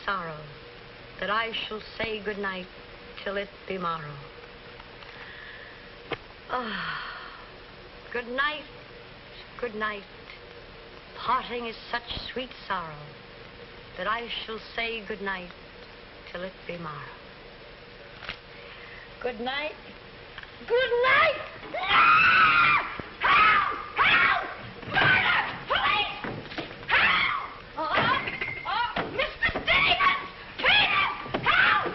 sorrow that I shall say good night till it be morrow. Ah, good night, good night. Parting is such sweet sorrow that I shall say good night till it be morrow. Good night. Good night! Ah! Help! Help! Murder! Police! Help! Oh, Mr. Stevens! Peter! Help!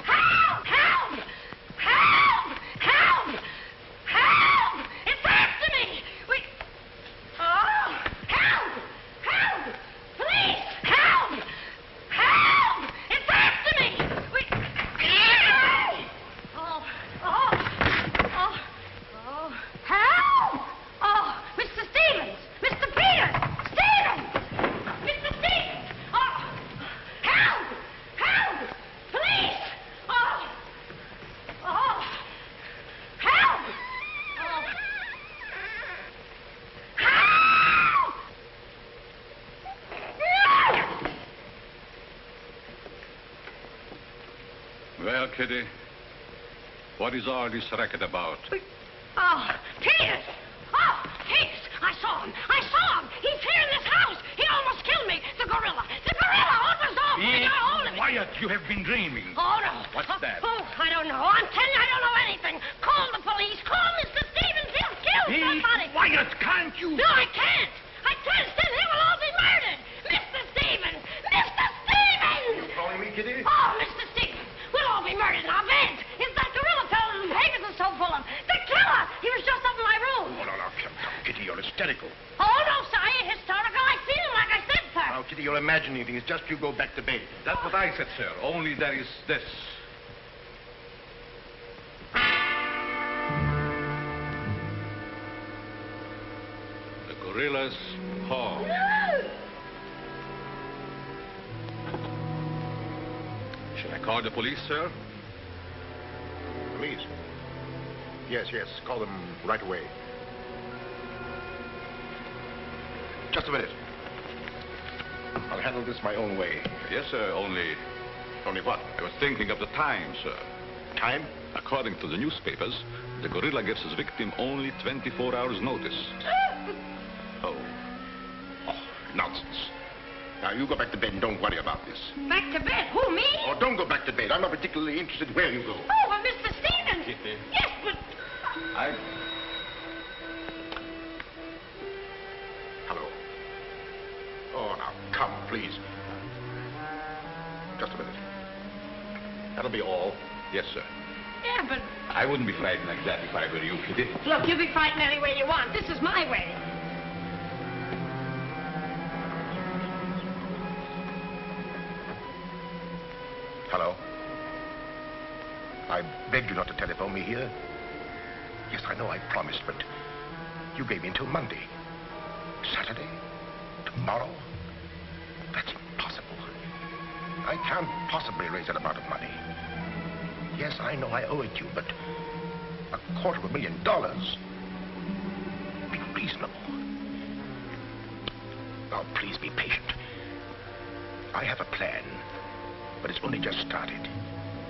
Help! Help! Help! Help! Help! It's after me! Help! Help! Police! Help! Help! It's after me! Help! Oh, Mr. Stevens! Mr. Peter! Stevens! Mr. Stevens! Oh, help! Help! Police! Oh, help! Oh, help! Well, Kitty, what is all this racket about? Oh, Peters! Oh, Hicks! I saw him! I saw him! He's here in this house! He almost killed me! The gorilla! The gorilla! What was off? I got hold of it! Quiet! You have been dreaming. Oh, no. What's that? Oh, I don't know. I'm telling you, I don't know anything. Call the police. Call Mr. Stevens. He'll kill somebody. Quiet! Can't you? No, I can't. I can't. Then he will all be murdered. Mr. Stevens! Mr. Stevens! You calling me, Kitty? Oh, Mr. Stevens! We'll all be murdered in our beds. It's that gorilla fellow whose papers are so full of. The killer! He was just up in my room. Oh, no, come, Kitty, you're hysterical. Oh, no, sir, I ain't hysterical. I seen him like I said, sir. Now, Kitty, you're imagining things. Just you go back to bed. That's what I said, sir. Only there is this. The gorilla's paw. Shall I call the police, sir? Police? Yes, call them right away. Just a minute. I'll handle this my own way. Yes, sir, only what? I was thinking of the time, sir. Time? According to the newspapers, the gorilla gives his victim only 24 hours notice. Oh, nonsense. Now, you go back to bed and don't worry about this. Back to bed? Who, me? Oh, don't go back to bed. I'm not particularly interested where you go. Oh, well, Mr. Stevens. Kitty. Yes, but... Hello. Oh, now, come, please. Just a minute. That'll be all. Yes, sir. Yeah, but... I wouldn't be frightened like that if I were you, Kitty. Look, you be frightened any way you want. This is my way. Hello. I begged you not to telephone me here. Yes, I know I promised, but you gave me until Monday. Saturday? Tomorrow? That's impossible. I can't possibly raise that amount of money. Yes, I know I owe it you, but $250,000. Be reasonable. Now, please be patient. I have a plan, but it's only just started.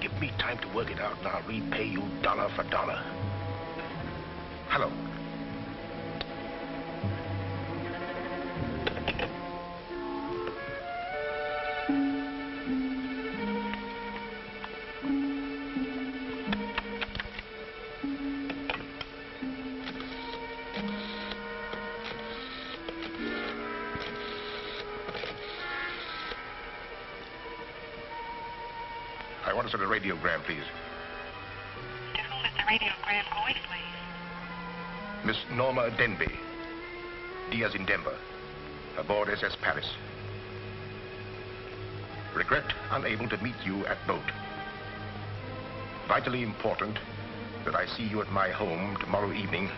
Give me time to work it out, and I'll repay you dollar for dollar. Hello. I want to send a radiogram, please. To whom is the radiogram going, please? Miss Norma Denby, Diaz in Denver, aboard SS Paris. Regret unable to meet you at boat. Vitally important that I see you at my home tomorrow evening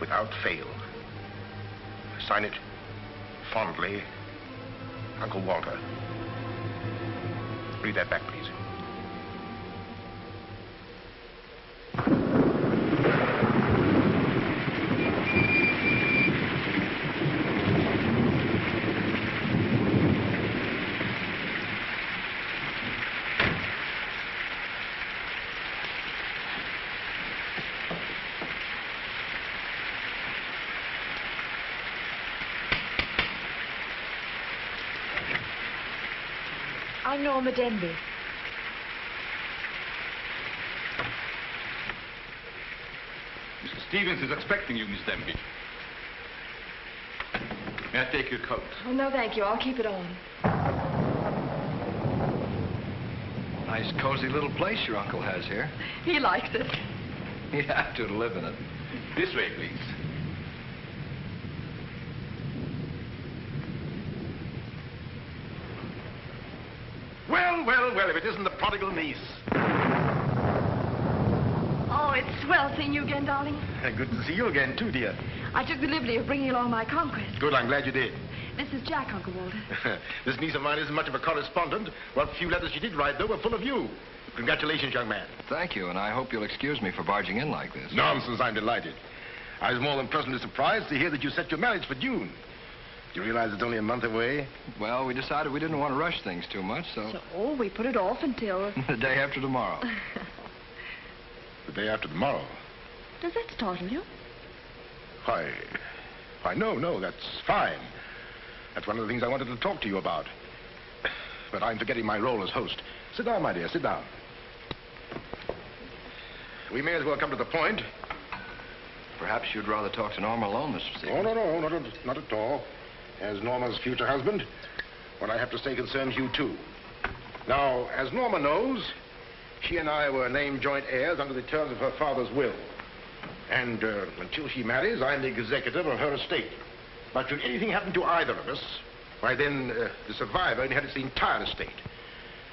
without fail. Sign it, fondly, Uncle Walter. Read that back, please. I'm Norma Denby. Mr. Stevens is expecting you, Miss Denby. May I take your coat? Oh, no, thank you. I'll keep it on. Nice, cozy little place your uncle has here. He likes it. He'd have to live in it. This way, please. Well, well, well, if it isn't the prodigal niece. Oh, it's swell seeing you again, darling. Good to see you again, too, dear. I took the liberty of bringing along my conquest. Good, I'm glad you did. This is Jack, Uncle Walter. This niece of mine isn't much of a correspondent. What few letters she did write, though, were full of you. Congratulations, young man. Thank you, and I hope you'll excuse me for barging in like this. Nonsense, I'm delighted. I was more than pleasantly surprised to hear that you set your marriage for June. Do you realize it's only a month away? Well, we decided we didn't want to rush things too much, so... So, we put it off until... the day after tomorrow. The day after tomorrow. Does that startle you? Why, no, that's fine. That's one of the things I wanted to talk to you about. But I'm forgetting my role as host. Sit down, my dear, sit down. We may as well come to the point. Perhaps you'd rather talk to Norma alone, Mr. Stevens. Oh, no, not at all. As Norma's future husband, what I have to say concerns you, too. Now, as Norma knows, she and I were named joint heirs under the terms of her father's will. And until she marries, I'm the executor of her estate. But should anything happen to either of us, why then the survivor inherits the entire estate.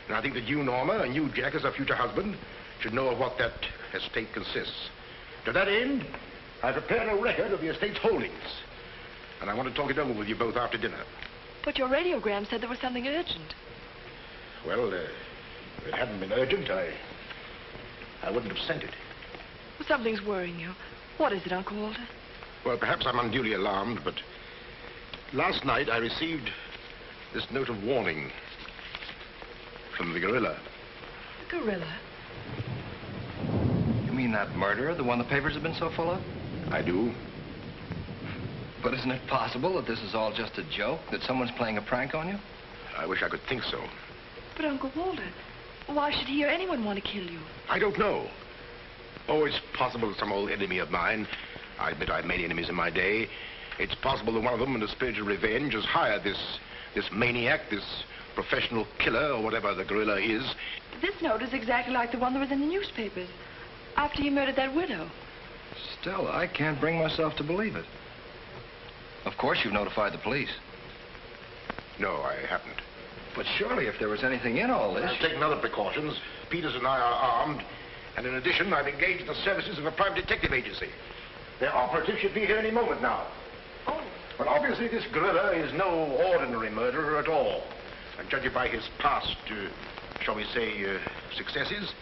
And I think that you, Norma, and you, Jack, as her future husband, should know of what that estate consists. To that end, I prepared a record of the estate's holdings. And I want to talk it over with you both after dinner. But your radiogram said there was something urgent. Well, if it hadn't been urgent, I wouldn't have sent it. Well, something's worrying you. What is it, Uncle Walter? Well, perhaps I'm unduly alarmed, but last night I received this note of warning from the gorilla. The gorilla? You mean that murderer, the one the papers have been so full of? I do. But isn't it possible that this is all just a joke, that someone's playing a prank on you? I wish I could think so. But, Uncle Walter, why should he or anyone want to kill you? I don't know. Oh, it's possible that some old enemy of mine, I admit I've many enemies in my day, it's possible that one of them, in the spirit of revenge, has hired this maniac, this professional killer, or whatever the gorilla is. This note is exactly like the one that was in the newspapers after you murdered that widow. Still, I can't bring myself to believe it. Of course you've notified the police. No, I haven't. But surely if there was anything in all this... I've taken other precautions. Peters and I are armed. And in addition, I've engaged the services of a private detective agency. Their operative should be here any moment now. Oh. But obviously this gorilla is no ordinary murderer at all. And judging by his past, shall we say, successes,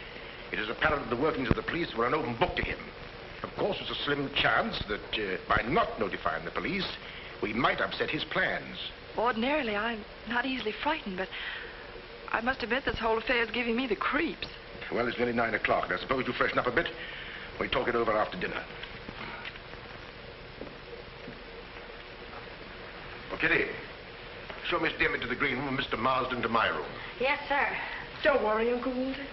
it is apparent that the workings of the police were an open book to him. Of course, there's a slim chance that by not notifying the police, we might upset his plans. Ordinarily, I'm not easily frightened, but I must admit this whole affair is giving me the creeps. Well, it's nearly 9 o'clock. I suppose you freshen up a bit. We talk it over after dinner. Well, Kitty, show Miss Denby to the green room and Mr. Marsden to my room. Yes, sir. Don't worry, Uncle Walter.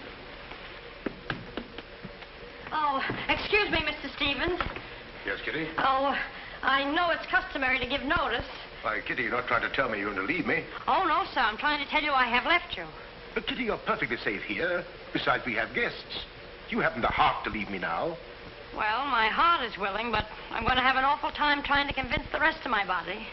Oh, excuse me, Mr. Stevens. Yes, Kitty? Oh, I know it's customary to give notice. Why, Kitty, you're not trying to tell me you're going to leave me. Oh, no, sir. I'm trying to tell you I have left you. But, Kitty, you're perfectly safe here. Besides, we have guests. You haven't the heart to leave me now. Well, my heart is willing, but I'm going to have an awful time trying to convince the rest of my body.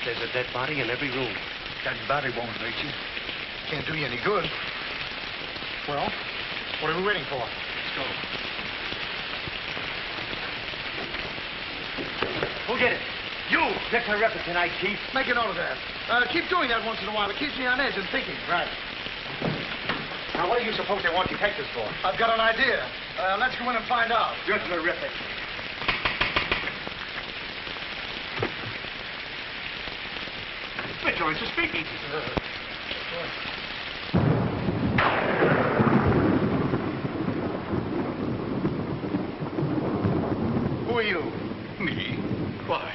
There's a dead body in every room. That body won't hurt you. Can't do you any good. Well, what are we waiting for? Let's go. Who'll get it? You! They're terrific tonight, Chief. Make a note of that. Keep doing that once in a while. It keeps me on edge and thinking. Right. Now, what do you suppose they want detectives for? I've got an idea. Let's go in and find out. You're terrific. Mr. Lawrence is speaking. Who are you? Me? Why,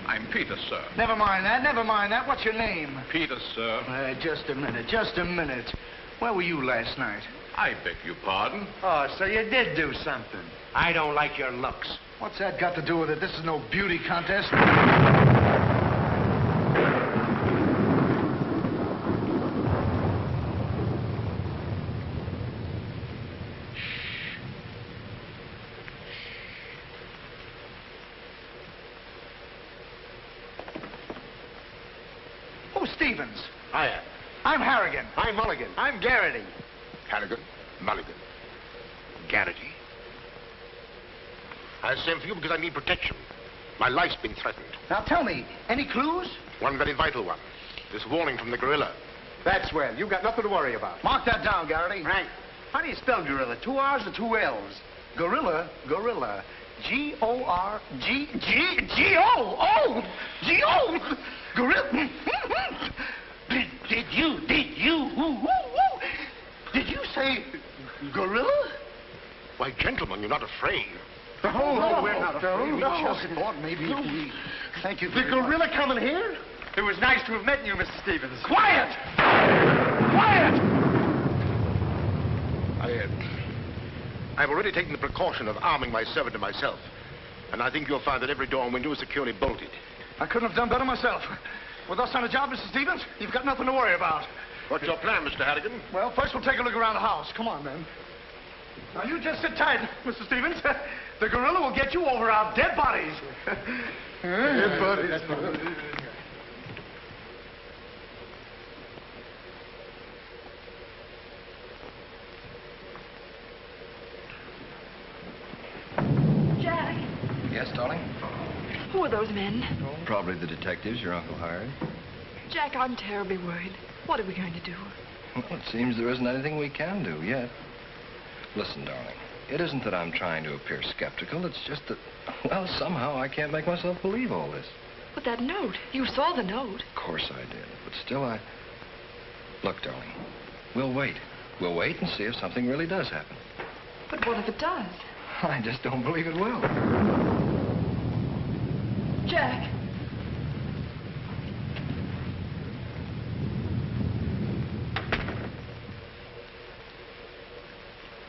I'm Peter, sir. Never mind that. What's your name? Peter, sir. Just a minute. Where were you last night? I beg your pardon. Oh, so you did do something. I don't like your looks. What's that got to do with it? This is no beauty contest. Who's Stevens? Hiya. I'm Harrigan. I'm Mulligan. I'm Garrity. Harrigan, Mulligan, Garrity. I sent for you because I need protection. My life's been threatened. Now tell me, any clues? One very vital one. This warning from the gorilla. That's well. You've got nothing to worry about. Mark that down, Garrity. Right. How do you spell gorilla? 2 R's or 2 L's? Gorilla. G-O-R-G-G-G-O. G-O. Gorilla. Did you say gorilla? Why, gentlemen, you're not afraid. No, we're not afraid. We just thought maybe we... Thank you The very much. gorilla coming here? It was nice to have met you, Mr. Stevens. Quiet! Quiet! I've already taken the precaution of arming my servant and myself. And I think you'll find that every door and window is securely bolted. I couldn't have done better myself. With us on a job, Mr. Stevens, you've got nothing to worry about. What's your plan, Mr. Harrigan? Well, first we'll take a look around the house. Come on, then. Now, you just sit tight, Mr. Stevens. The gorilla will get you over our dead bodies. Dead bodies. Jack, Yes, darling? who are those men? Probably the detectives your uncle hired. Jack, I'm terribly worried. What are we going to do? Well, it seems there isn't anything we can do yet. Listen, darling, it isn't that I'm trying to appear skeptical. It's just that, well, somehow I can't make myself believe all this. But that note, you saw the note. Of course I did, but still Look, darling, we'll wait. We'll wait and see if something really does happen. But what if it does? I just don't believe it will. Jack.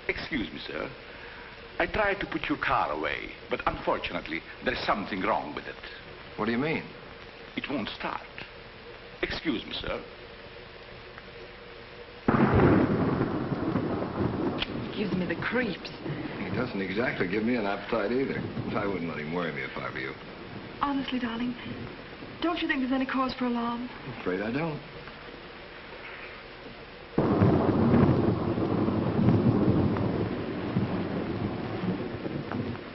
Excuse me, sir. I tried to put your car away, but unfortunately, there's something wrong with it. What do you mean? It won't start. Excuse me, sir. Gives me the creeps. He doesn't exactly give me an appetite either. I wouldn't let him worry me if I were you. Honestly, darling, don't you think there's any cause for alarm? I'm afraid I don't.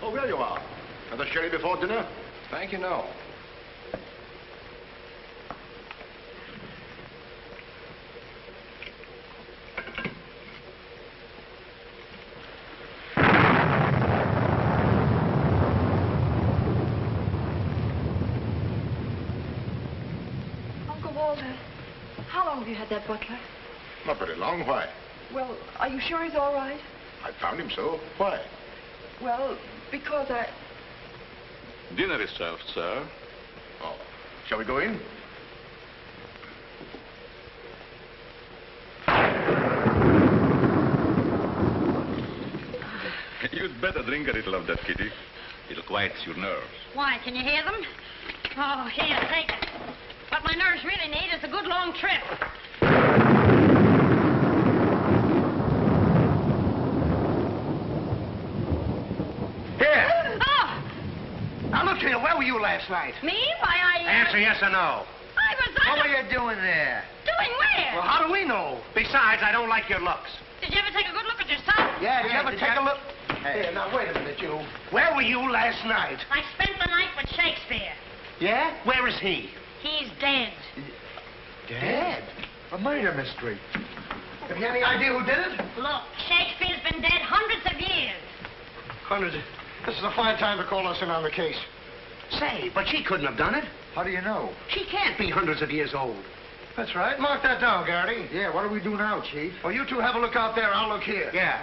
Oh, there you are. Another sherry before dinner? Thank you, no. How long have you had that butler? Not very long. Why? Well, are you sure he's all right? I found him so. Why? Well, because Dinner is served, sir. Oh. Shall we go in? You'd better drink a little of that, Kitty. It'll quiet your nerves. Why, can you hear them? Oh, here, take it. What my nerves really need is a good long trip. Here. Oh! Now, look here. Where were you last night? Me? Why, Answer yes or no. I was What were you doing there? Doing where? Well, how do we know? Besides, I don't like your looks. Did you ever take a good look at yourself? Yeah, did you ever did take you- a look? Hey. Here, now, wait a minute, you. Where were you last night? I spent the night with Shakespeare. Yeah? Where is he? He's dead. Dead? A murder mystery. Have you any idea who did it? Look, Shakespeare's been dead hundreds of years. Hundreds. This is a fine time to call us in on the case. Say, but she couldn't have done it. How do you know? She can't be hundreds of years old. That's right. Mark that down, Garrity. Yeah, what do we do now, Chief? Well, you two have a look out there. I'll look here. Yeah.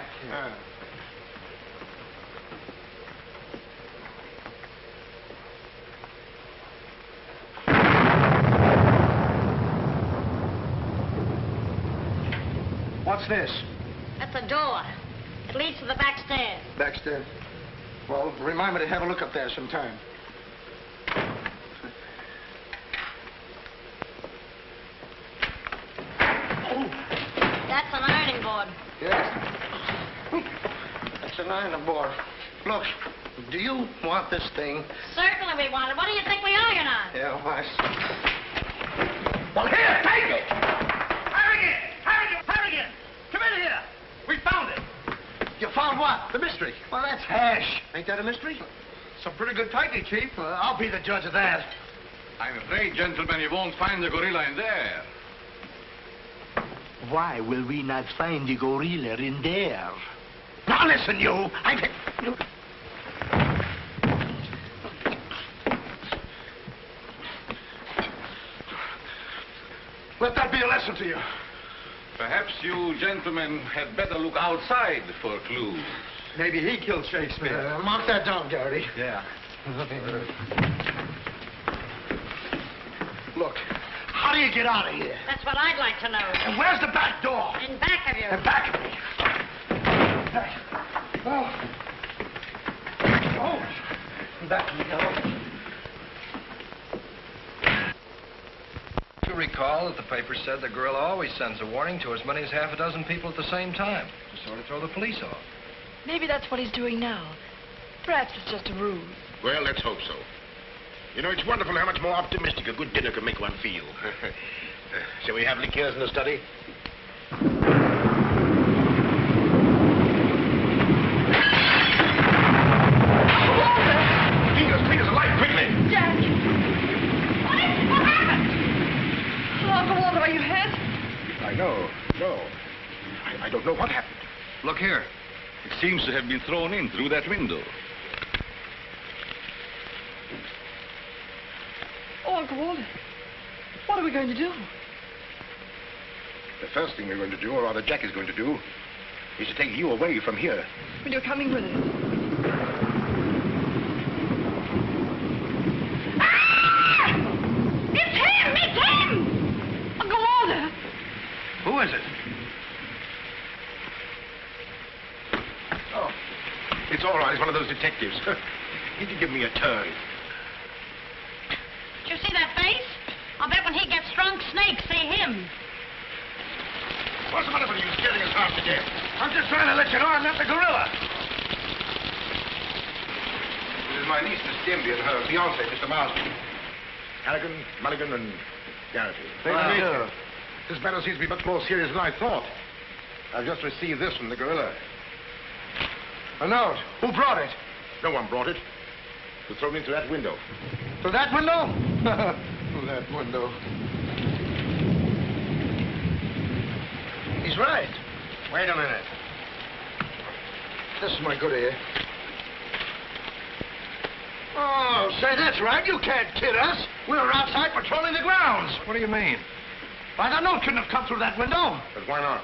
What's this? That's a door. It leads to the back stairs. Backstairs. Well, remind me to have a look up there sometime. That's an ironing board. Yes. That's an ironing board. Look, do you want this thing? Certainly we want it. What do you think we iron on? Yeah, why? Well, here, take it! Harrigan! Come in here! We found it! You found what? The mystery. Well, that's hash. Ain't that a mystery? Some pretty good tightening, Chief. I'll be the judge of that. I'm afraid, gentlemen, you won't find the gorilla in there. Why will we not find the gorilla in there? Now listen, you! Let that be a lesson to you. Perhaps you gentlemen had better look outside for clues. Maybe he killed Shakespeare. Mark that down, Garrity. Yeah. Look, how do you get out of here? That's what I'd like to know. And where's the back door? In back of you. In back of me. Back we go. You recall that the paper said the gorilla always sends a warning to as many as half a dozen people at the same time to sort of throw the police off. Maybe that's what he's doing now. Perhaps it's just a ruse. Well, let's hope so. You know, it's wonderful how much more optimistic a good dinner can make one feel. Shall we have liqueurs in the study? Clean as a light, quickly! Jack! What happened? Oh, Uncle Walter, are you hit? I know. No. I don't know what happened. Look here. It seems to have been thrown in through that window. Oh, Uncle Walter, what are we going to do? The first thing we're going to do, or rather Jack is going to do, is to take you away from here. Well, you're coming with us. Ah! It's him! It's him! Uncle Walter! Who is it? Oh, it's all right. It's one of those detectives. He can give me a turn. Did you see that face? I'll bet when he gets drunk, snakes see him. What's the matter with you scaring us half to death? I'm just trying to let you know I'm not the gorilla. This is my niece, Miss Denby, and her fiancé, Mr. Marsden. Harrigan, Mulligan, and Garrity. This matter seems to be much more serious than I thought. I've just received this from the gorilla. A note. Who brought it? No one brought it. It was thrown into that window. Through that window? Through that window. He's right. Wait a minute. This is my good ear. Oh, say, that's right. You can't kid us. We were outside patrolling the grounds. What do you mean? Why, that note couldn't have come through that window. But why not?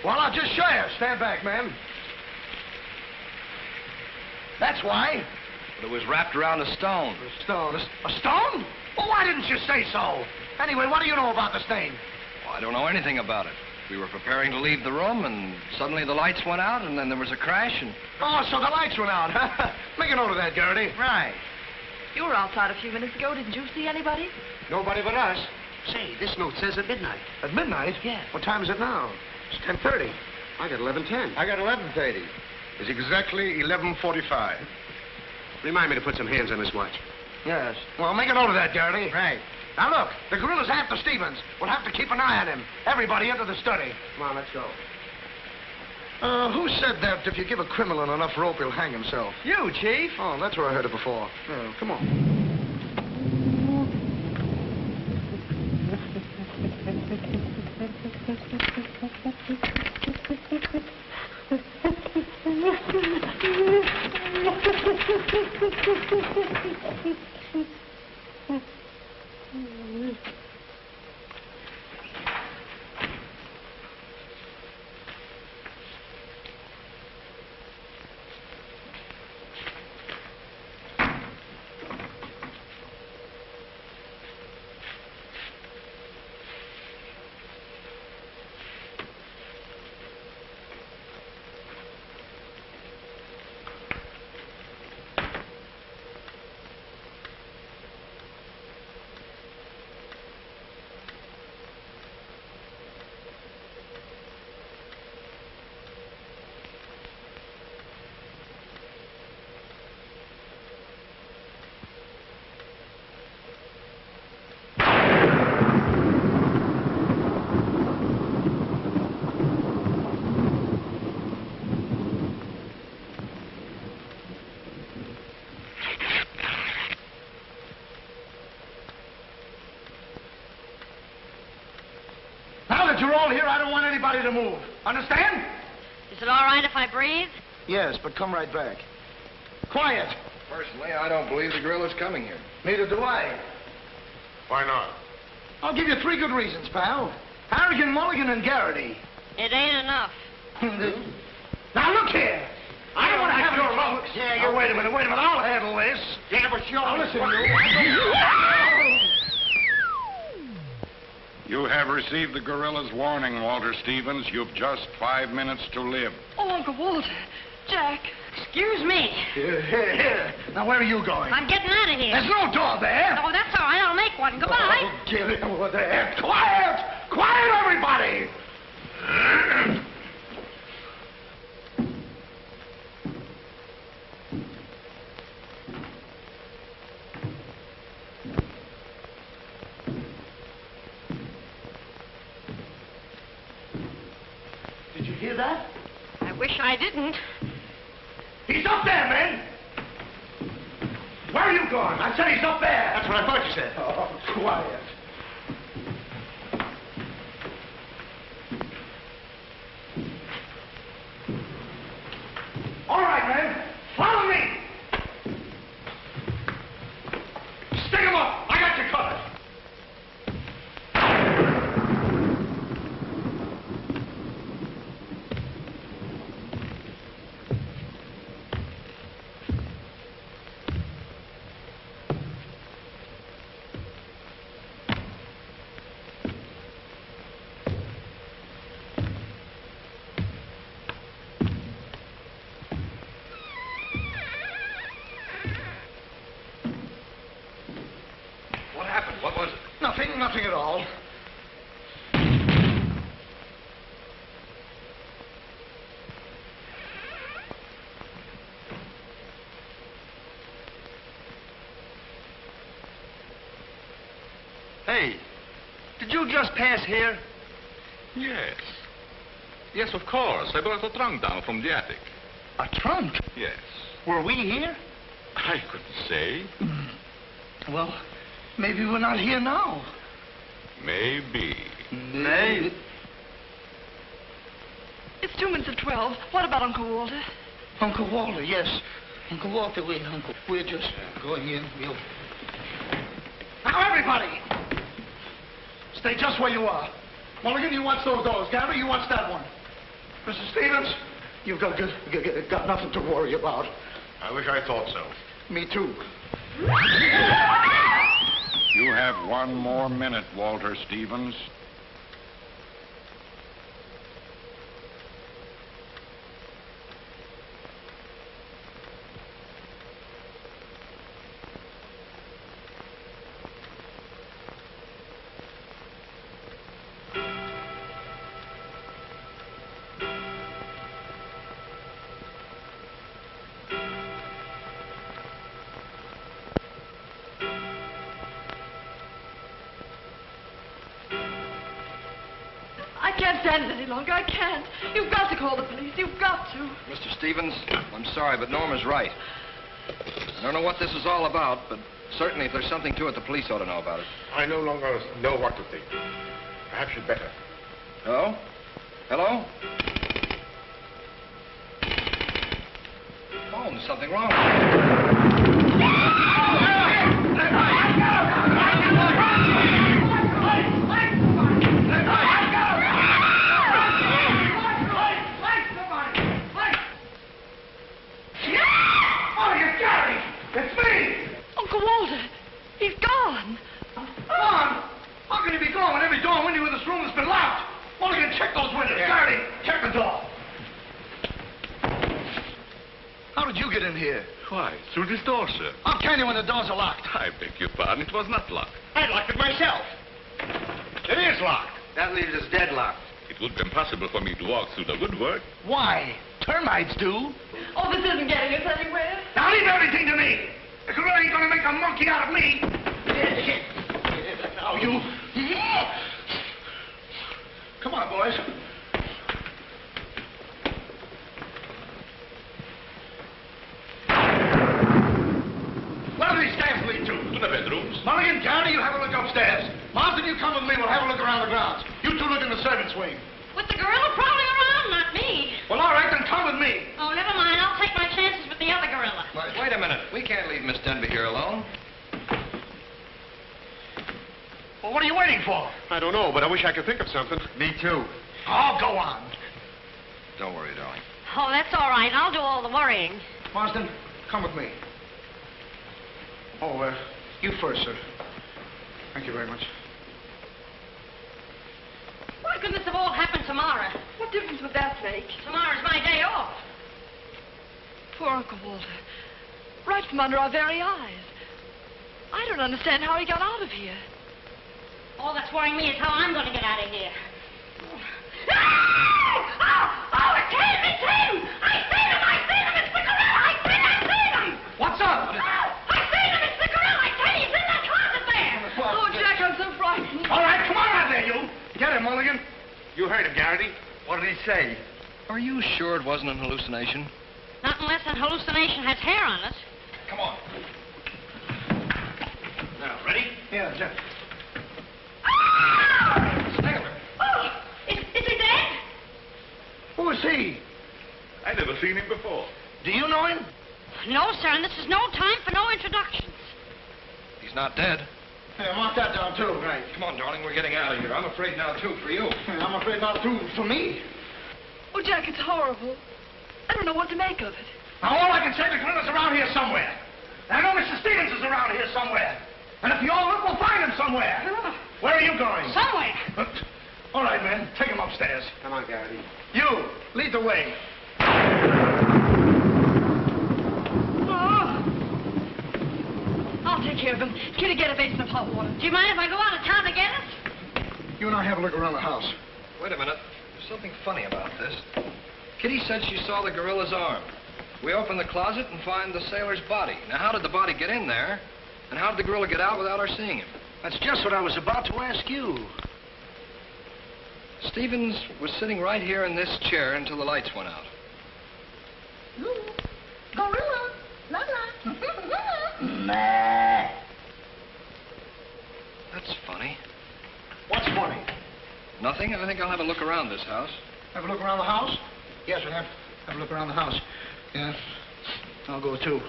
Well, I'll just show you. Stand back, man. That's why. But it was wrapped around a stone. A stone. A stone? Well, why didn't you say so? Anyway, what do you know about the stain? Well, I don't know anything about it. We were preparing to leave the room, and suddenly the lights went out, and then there was a crash, and... Oh, so the lights went out. Make a note of that, Garrity. Right. You were outside a few minutes ago. Didn't you see anybody? Nobody but us. Say, this note says at midnight. At midnight? Yeah. What time is it now? It's 10:30. I got 11:10. I got 11:30. It's exactly 11:45. Remind me to put some hands on this watch. Yes. Well, make a note of that, Garrity. Right. Now, look, the gorilla's after Stevens. We'll have to keep an eye on him. Everybody into the study. Come on, let's go. Who said that if you give a criminal enough rope, he'll hang himself? You, Chief. Oh, that's where I heard it before. Oh, come on. You're all here. I don't want anybody to move. Understand? Is it all right if I breathe? Yes, but come right back. Quiet. Personally, I don't believe the gorilla's coming here. Neither do I. Why not? I'll give you 3 good reasons, pal. Harrigan, Mulligan, and Garrity. It ain't enough. Now, look here. I don't want to have your luck. Yeah, Now, wait a minute. I'll handle this. Yeah, but you're... Now, listen, you. You have received the gorilla's warning, Walter Stevens. You've just 5 minutes to live. Oh, Uncle Walter. Jack. Excuse me. Here. Now, where are you going? I'm getting out of here. There's no door there. Oh, that's all right. I'll make one. Goodbye. Oh, get it over there. Quiet! Quiet, everybody! Did you hear that? I wish I didn't. He's up there, men! Where are you going? I said he's up there. That's what I thought you said. Oh, quiet. All right, men. Follow me. Stick him up. I got you covered. What was it? Nothing at all. Hey, did you just pass here? Yes. Yes, of course. I brought a trunk down from the attic. A trunk? Yes. Were we here? I couldn't say. Well, maybe we're not here now. Maybe. Maybe. It's 2 minutes of 12. What about Uncle Walter? Uncle Walter, yes. Uncle Walter, we're just going in. Now, everybody! Stay just where you are. Mulligan, you watch those doors. Gary, you watch that one. Mr. Stevens, you've got nothing to worry about. I wish I thought so. Me too. You have 1 more minute, Walter Stevens. I can't stand it any longer. I can't. You've got to call the police. You've got to. Mr. Stevens, I'm sorry, but Norma's right. I don't know what this is all about, but certainly if there's something to it, the police ought to know about it. I no longer know what to think. Perhaps you'd better. Hello? Hello? Oh, there's something wrong. It's me! Uncle Walter, he's gone. Gone? How can he be gone when every door and window in this room has been locked? Mulligan, check those windows. Garrity, check the door. How did you get in here? Why, through this door, sir. How can you when the doors are locked? I beg your pardon, it was not locked. I locked it myself. It is locked. That leaves us deadlocked. It would be impossible for me to walk through the woodwork. Why? Termites do. Oh, this isn't getting us anywhere. Now leave everything to me. The gorilla ain't gonna make a monkey out of me. Now you. Come on, boys. Where do these stairs lead to? To the bedrooms. Mulligan, Garrity, you have a look upstairs. Marsden, you come with me. We'll have a look around the grounds. You two look in the servants' wing. With the gorilla prowling around, not me. Well, all right, then come with me. Oh, never mind. I'll take my chances with the other gorilla. Wait a minute. We can't leave Miss Denby here alone. Well, what are you waiting for? I don't know, but I wish I could think of something. Me too. Oh, go on. Don't worry, darling. Oh, that's all right. I'll do all the worrying. Marsden, come with me. Oh, you first, sir. Thank you very much. Why couldn't this have all happened tomorrow? What difference would that make? Tomorrow's my day off. Poor Uncle Walter. Right from under our very eyes. I don't understand how he got out of here. All that's worrying me is how I'm going to get out of here. Oh, it's him! It's him! I seen him! It's the gorilla! I seen him! What's up? Oh, I seen him! It's the gorilla! I tell you, he's in that closet there! Oh, Jack, I'm so frightened. All right, come on out there, you. Get him, Mulligan. You heard him, Garrity. What did he say? Are you sure it wasn't an hallucination? Not unless an hallucination has hair on it. Come on. Now, ready? Yeah, Jack. Oh, is he dead? Who is he? I never seen him before. Do you know him? No, sir, and this is no time for no introductions. He's not dead. Yeah, mark that down, too. Right. Come on, darling, we're getting out of here. I'm afraid now, too, for you. I'm afraid not, too, for me. Oh, Jack, it's horrible. I don't know what to make of it. Now, all I can say, the gorilla's around here somewhere. I know Mr. Stevens is around here somewhere. And if you all look, we'll find him somewhere. Where are you going? Somewhere. All right, men, take him upstairs. Come on, Garrity. You, lead the way. I'll take care of him. Kitty, get a basin of hot water. Do you mind if I go out of town to get it? You and I have a look around the house. Wait a minute. There's something funny about this. Kitty said she saw the gorilla's arm. We open the closet and find the sailor's body. Now, how did the body get in there? And how did the gorilla get out without our seeing him? That's just what I was about to ask you. Stevens was sitting right here in this chair until the lights went out. Gorilla. La la. That's funny. What's funny? Nothing. I think I'll have a look around this house. Have a look around the house? Yes, we'll have a look around the house. Yeah. I'll go, too.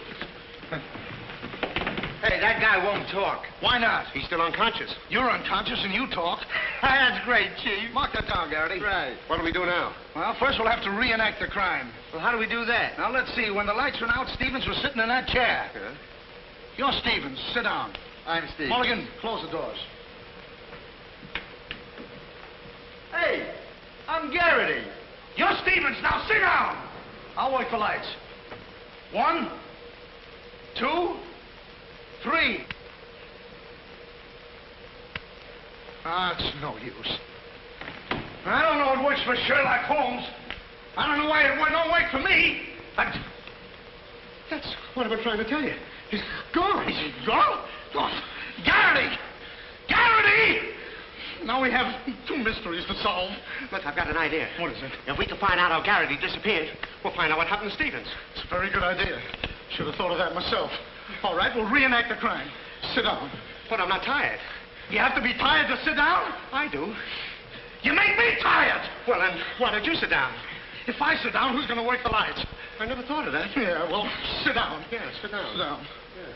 Hey, that guy won't talk. Why not? He's still unconscious. You're unconscious and you talk. That's great, Chief. Mark that down, Garrity. Right. What do we do now? Well, first we'll have to reenact the crime. Well, how do we do that? Now, let's see. When the lights went out, Stevens was sitting in that chair. Yeah. You're Stevens. Sit down. I'm Steve. Mulligan, close the doors. Hey, I'm Garrity. You're Stevens. Now, sit down. I'll wait for lights. 1, 2, 3. It's no use. I don't know it works for Sherlock Holmes. I don't know why it don't work for me. That's what I've been trying to tell you. He's gone. He's gone? Oh, Garrity! Garrity! Now we have 2 mysteries to solve. Look, I've got an idea. What is it? If we can find out how Garrity disappeared, we'll find out what happened to Stevens. It's a very good idea. Should have thought of that myself. All right, we'll reenact the crime. Sit down. But I'm not tired. You have to be tired to sit down? I do. You make me tired! Well, then, why don't you sit down? If I sit down, who's going to work the lights? I never thought of that. Yeah, well, sit down. Yeah, sit down. Sit down. Yeah.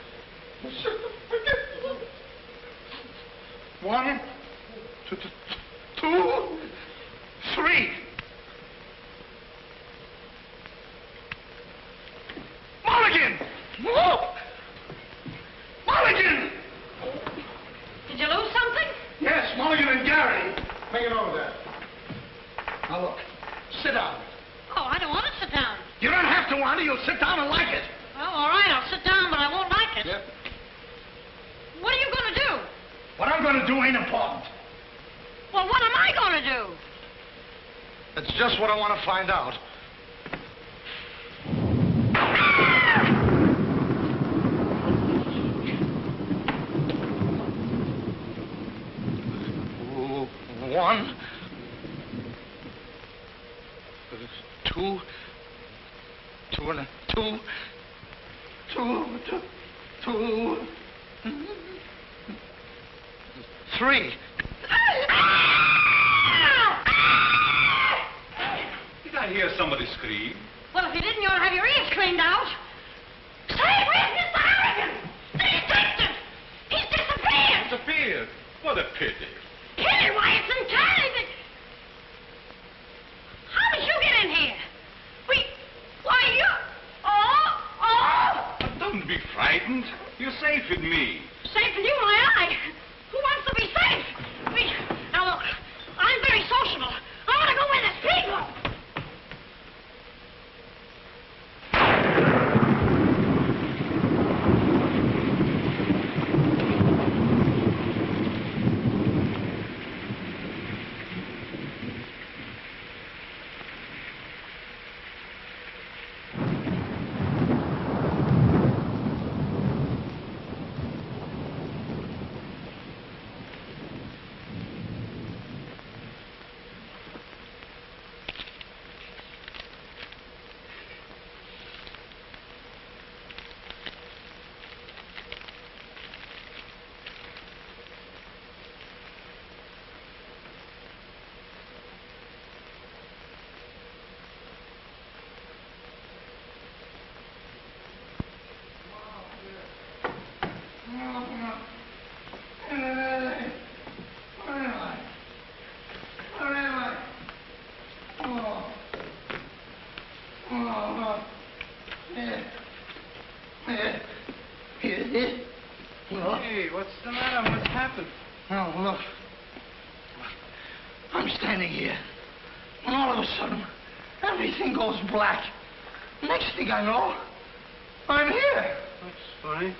Sit down. 1, 2, 3. Mulligan! Mulligan! Did you lose something? Yes, Mulligan and Gary. Make it over there. Now, look. Sit down. Oh, I don't want to sit down. You don't have to want it. You'll sit down and like it. Well, all right, I'll sit down, but I won't like it. Yep. What are you going to do? What I'm going to do ain't important. Well, what am I going to do? That's just what I want to find out. One, 2, 3. Did I hear somebody scream? Well, if you didn't, you ought to have your ears cleaned out. Say, where's Mr. Harrigan? The detective! He's disappeared! Disappeared? What a pity. Pity? Why, it's entirely... How did you get in here? Why, you... Oh! But don't be frightened. You're safe with me. Safe with you, my eye. Who wants to be safe? Now, look, I'm very sociable. I want to go where there's people. Hey, what's the matter? What's happened? Oh, look. I'm standing here. And all of a sudden, everything goes black. Next thing I know, I'm here. That's funny.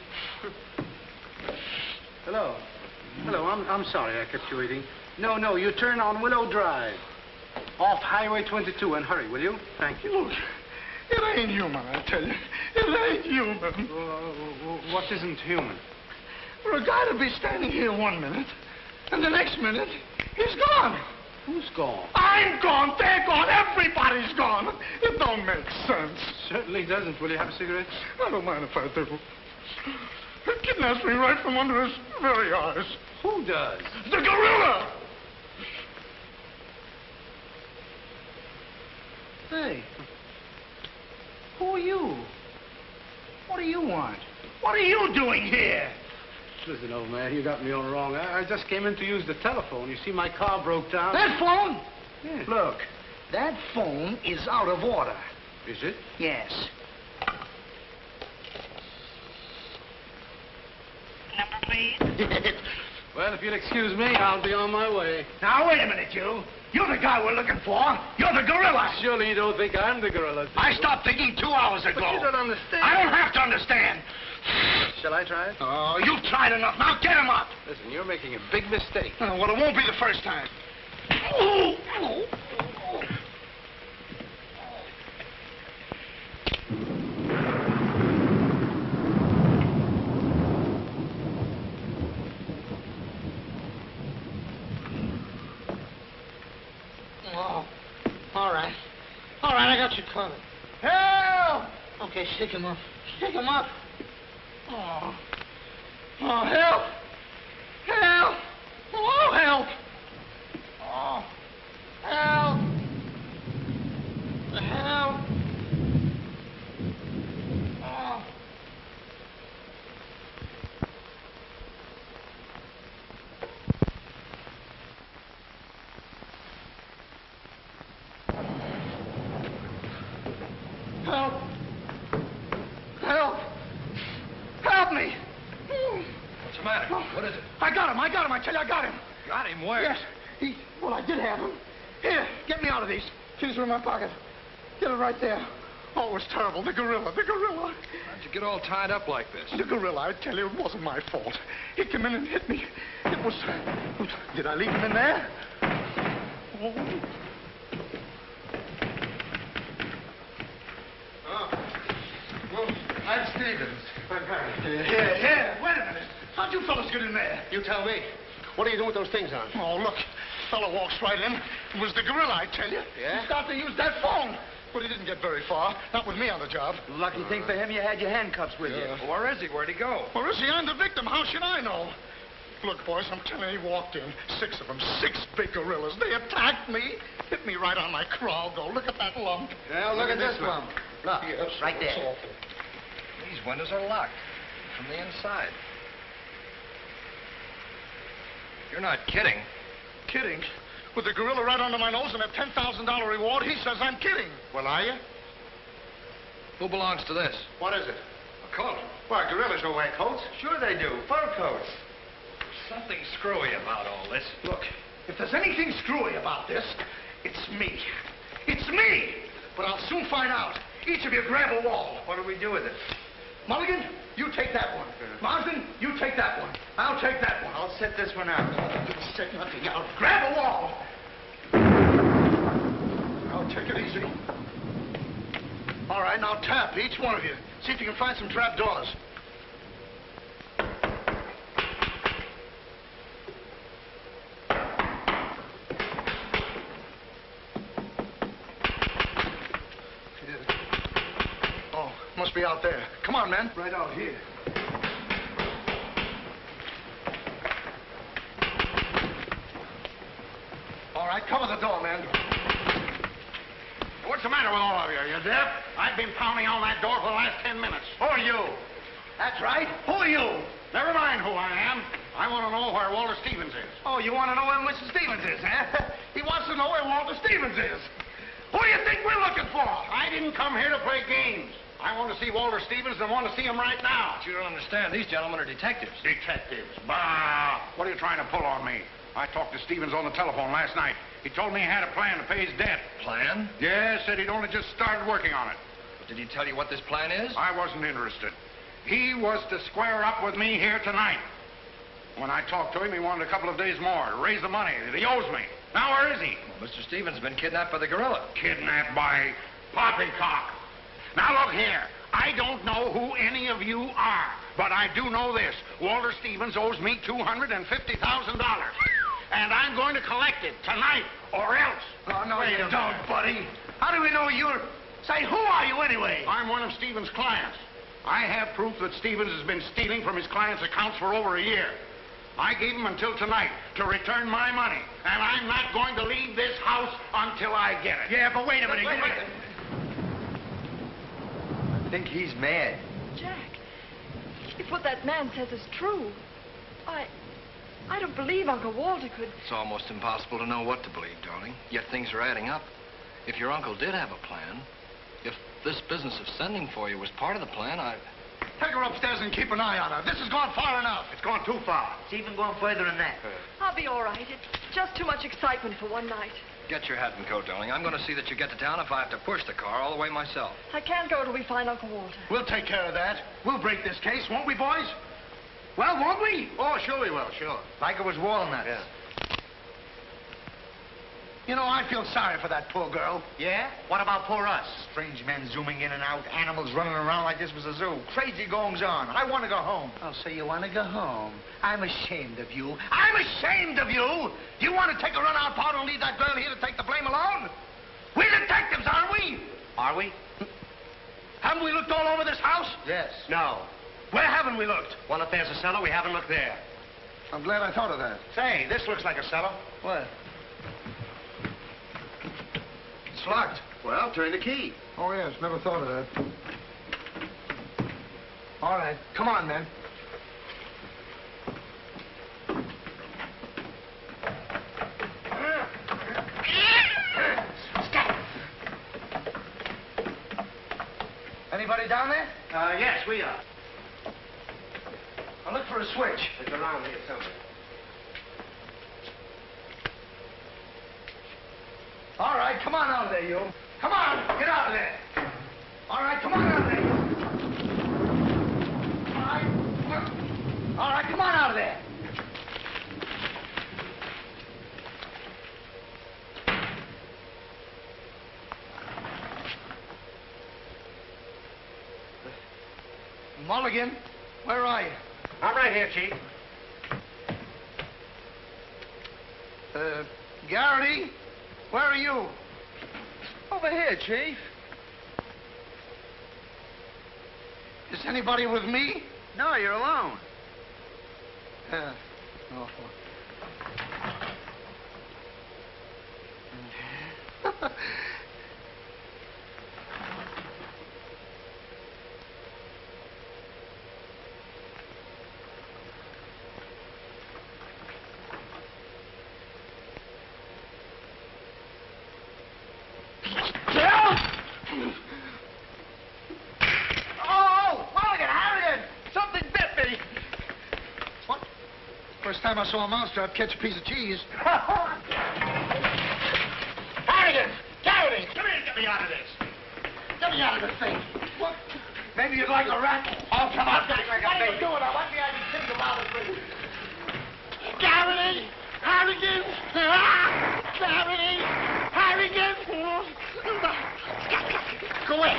Hello. Hello, I'm sorry I kept you waiting. No, you turn on Willow Drive. Off Highway 22 and hurry, will you? Thank you. Look, it ain't human, I tell you. It ain't human. What isn't human? For a guy to be standing here 1 minute, and the next minute, he's gone. Who's gone? I'm gone, they're gone, everybody's gone. It don't make sense. Certainly doesn't. Will you have a cigarette? I don't mind if I do. He kidnaps me right from under his very eyes. Who does? The gorilla! Hey, who are you? What do you want? What are you doing here? Listen, old man, you got me all wrong. I just came in to use the telephone. You see, my car broke down. That phone? Yeah. Look, that phone is out of order. Is it? Yes. Number, please. Well, if you'll excuse me, I'll be on my way. Now, wait a minute, you. You're the guy we're looking for. You're the gorilla. Surely you don't think I'm the gorilla, do you? I stopped thinking 2 hours ago. But you don't understand. I don't have to understand. Shall I try it? Oh, you've tried enough. Now get him up. Listen, you're making a big mistake. Oh, well, it won't be the first time. Oh, all right. All right, I got you covered. Help! Okay, shake him up. Shake him up. Oh. Oh, help! Help! Oh, help! Oh, help! got him. I tell you, I got him. Got him where? Yes. Well, I did have him. Here, get me out of these. Keys are in my pocket. Get it right there. Oh, it was terrible. The gorilla. How'd you get all tied up like this? The gorilla, I tell you, it wasn't my fault. He came in and hit me. It was... Did I leave him in there? Oh. Well, I'm Stevens. I'm Harry. Here. Wait a minute. How'd you fellas get in there? You tell me. What are you doing with those things on? Oh, look. Fellow walks right in. It was the gorilla, I tell you. Yeah? He started to use that phone. But he didn't get very far. Not with me on the job. Lucky thing for him, you had your handcuffs with you. Well, where is he? Where'd he go? Where is he? I'm the victim. How should I know? Look, boys, I'm telling you, he walked in. 6 of them. 6 big gorillas. They attacked me. Hit me right on my crawl. Go, look at that lump. Yeah, look at this lump. Look, yes, right there. Awful. These windows are locked from the inside. You're not kidding. Kidding? With the gorilla right under my nose and a $10,000 reward, he says I'm kidding. Well, are you? Who belongs to this? What is it? A coat. Why, gorillas don't wear coats. Sure they do. Fur coats. Something screwy about all this. Look, if there's anything screwy about this, it's me. It's me! But I'll soon find out. Each of you grab a wall. What do we do with it? Mulligan, you take that one. Marsden, you take that one. I'll take that one. I'll set this one out. You set nothing out. Grab a wall. I'll take it easy. All right, now tap, each one of you. See if you can find some trap doors. Oh, must be out there. Come on, man. Right out here. All right, cover the door, man. What's the matter with all of you? You deaf? I've been pounding on that door for the last 10 minutes. Who are you? That's right. Who are you? Never mind who I am. I want to know where Walter Stevens is. Oh, you want to know where Mr. Stevens is, huh? He wants to know where Walter Stevens is. Who do you think we're looking for? I didn't come here to play games. I want to see Walter Stevens and want to see him right now. But you don't understand. These gentlemen are detectives. Detectives? Bah! What are you trying to pull on me? I talked to Stevens on the telephone last night. He told me he had a plan to pay his debt. Plan? Yeah, said he'd only just started working on it. Did he tell you what this plan is? I wasn't interested. He was to square up with me here tonight. When I talked to him, he wanted a couple of days more to raise the money that he owes me. Now, where is he? Well, Mr. Stevens has been kidnapped by the gorilla. Kidnapped by Poppycock. Now, look here. I don't know who any of you are, but I do know this. Walter Stevens owes me $250,000. And I'm going to collect it tonight, or else. Oh, no, you don't, buddy. How do we know you're... Say, who are you anyway? I'm one of Stevens' clients. I have proof that Stevens has been stealing from his clients' accounts for over a year. I gave him until tonight to return my money, and I'm not going to leave this house until I get it. Yeah, but wait a minute. I think he's mad. Jack, if what that man says is true, I don't believe Uncle Walter could... It's almost impossible to know what to believe, darling. Yet things are adding up. If your uncle did have a plan, if this business of sending for you was part of the plan, Take her upstairs and keep an eye on her. This has gone far enough. It's gone too far. It's even going further than that. I'll be all right. It's just too much excitement for one night. Get your hat and coat, darling. I'm going to see that you get to town if I have to push the car all the way myself. I can't go till we find Uncle Walter. We'll take care of that. We'll break this case, won't we, boys? Well, won't we? Oh, sure we will, sure. Like it was walnuts. Yeah. You know, I feel sorry for that poor girl. Yeah? What about poor us? Strange men zooming in and out, animals running around like this was a zoo. Crazy goings on. I want to go home. Oh, so you want to go home? I'm ashamed of you. I'm ashamed of you! You want to take a run-out part and leave that girl here to take the blame alone? We're detectives, aren't we? Are we? Haven't we looked all over this house? Yes. No. Where haven't we looked? Well, if there's a cellar, we haven't looked there. I'm glad I thought of that. Say, this looks like a cellar. What? It's locked. Well, turn the key. Oh, yes, never thought of that. All right, come on, then. Anybody down there? Yes, we are. I'll look for a switch. It's around here somewhere. All right, come on out of there, you. Come on, get out of there. All right, come on out of there, you. All right, come on out of there. Mulligan, where are you? I'm right here, Chief. Garrity, where are you? Over here, Chief. Is anybody with me? No, you're alone. Oh. First time I saw a mousetrap catch a piece of cheese. Harrigan! Garrity! Come here and get me out of this. Get me out of this thing. What? Maybe you'd like a rat? Oh, come on. What are you doing? I want you to think about it, please. Garrity! Harrigan! Garrity! Harrigan! Go away.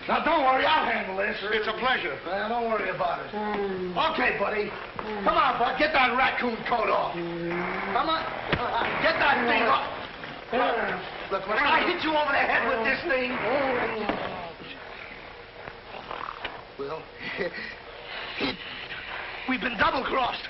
Now, don't worry, I'll handle this. It's a pleasure. Well, don't worry about it. Okay, buddy. Come on, bud. Get that raccoon coat off. Come on. Get that thing off. Look, when I hit you over the head with this thing... Well, we've been double-crossed.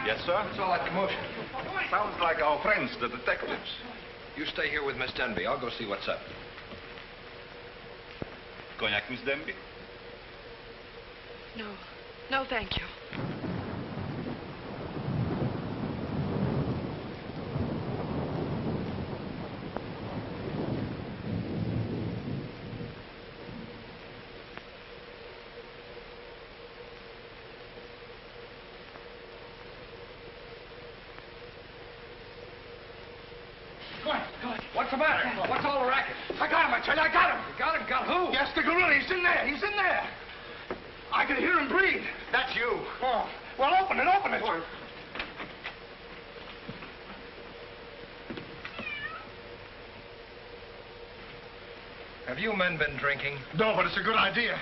Yes, sir? What's all that commotion? Sounds like our friends, the detectives. You stay here with Miss Denby. I'll go see what's up. Cognac, Miss Denby? No. No, thank you. What's the matter? What's all the racket? I got him, I tell you, I got him. You got him? Got who? Yes, the gorilla. He's in there. He's in there. I can hear him breathe. That's you. Oh, well, open it, open it. Have you men been drinking? No, but it's a good idea.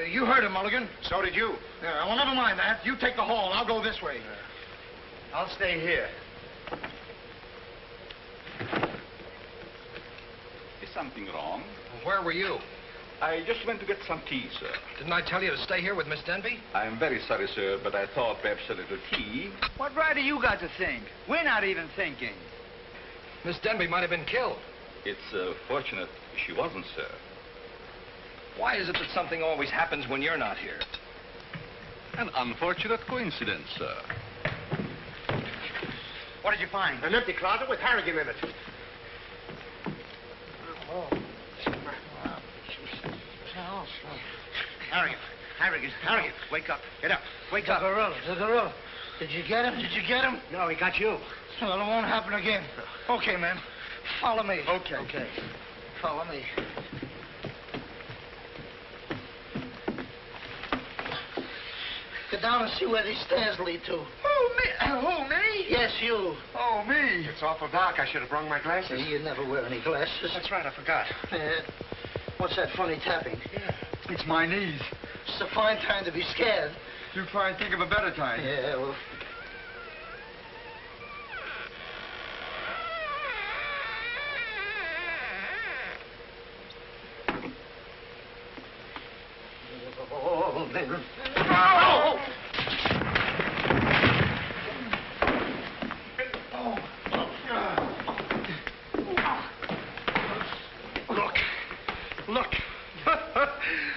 You heard him, Mulligan. So did you. Yeah, well, never mind that. You take the hall. I'll go this way. I'll stay here. Is something wrong? Where were you? I just went to get some tea, sir. Didn't I tell you to stay here with Miss Denby? I'm very sorry, sir, but I thought perhaps a little tea. What right do you got to think? We're not even thinking. Miss Denby might have been killed. It's fortunate she wasn't, sir. Why is it that something always happens when you're not here? An unfortunate coincidence, sir. What did you find? An empty closet with Harrigan in it. Harrigan, wake up. Get up. Wake up. The gorilla. Did you get him? Did you get him? No, he got you. Well, it won't happen again. Okay, man. Follow me. Okay. Follow me. Get down and see where these stairs lead to. Who, me? Who, me? Yes, you. Oh, me. It's awful dark. I should have brought my glasses. You never wear any glasses. That's right, I forgot. What's that funny tapping? Yeah. It's my knees. It's a fine time to be scared. You try and think of a better time. Yeah, well... Oh, man. Oh! Look.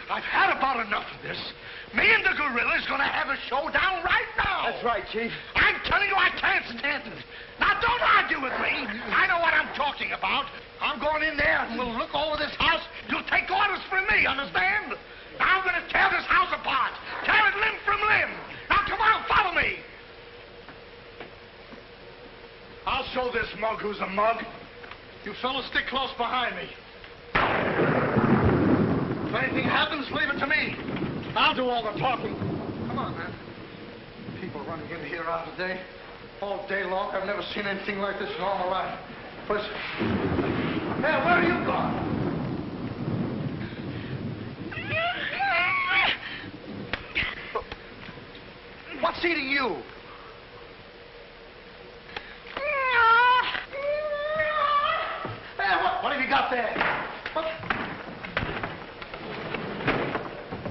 I've had about enough of this. Me and the gorilla's gonna have a showdown right now. That's right, Chief. I'm telling you, I can't stand it. Now, don't argue with me. I know what I'm talking about. I'm going in there and we'll look over this house. You'll take orders from me, understand? Now, I'm gonna tear this house apart. Tear it limb from limb. Now, come on, follow me. I'll show this mug who's a mug. You fellas stick close behind me. If anything happens, leave it to me. I'll do all the talking. Come on, man. People running in here out today. All day long. I've never seen anything like this in all my life. Listen. Hey, where are you going? What's eating you? Hey, what have you got there? What?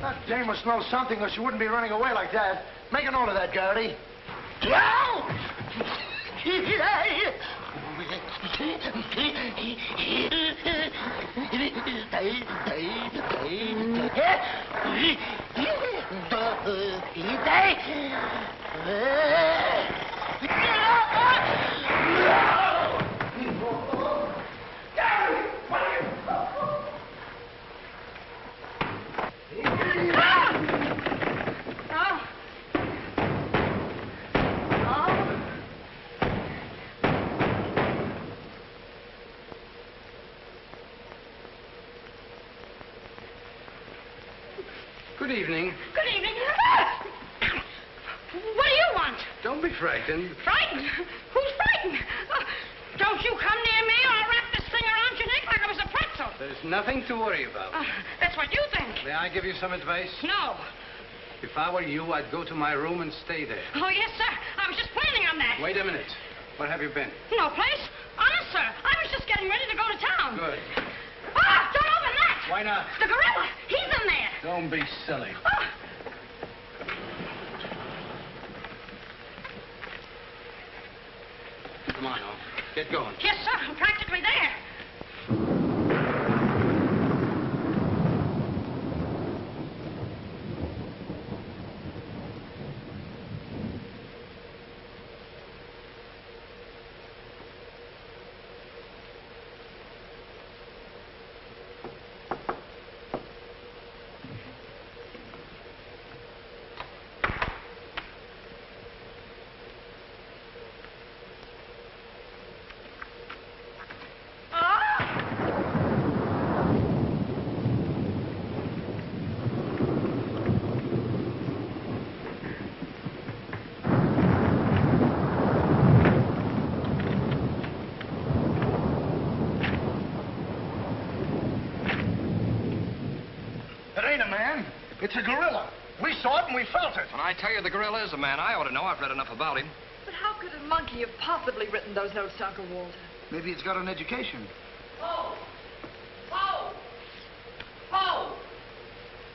That dame must know something, or she wouldn't be running away like that. Make a note of that, Garrity. Good evening. Good evening. What do you want? Don't be frightened. Frightened? Who's frightened? Don't you come near me or I'll wrap this thing around your neck like I was a pretzel. There's nothing to worry about. That's what you think. May I give you some advice? No. If I were you, I'd go to my room and stay there. Oh, yes, sir. I was just planning on that. Wait a minute. Where have you been? No place. Honest, sir. I was just getting ready to go to town. Good. Ah, don't open that. Why not? The gorilla. He's in there. Don't be silly. Oh. Come on, now. Get going. Yes, sir. I'm practically there. It's a gorilla. We saw it and we felt it. When I tell you the gorilla is a man, I ought to know. I've read enough about him. But how could a monkey have possibly written those notes to Uncle Walter? Maybe it's got an education. Poe! Poe! Poe!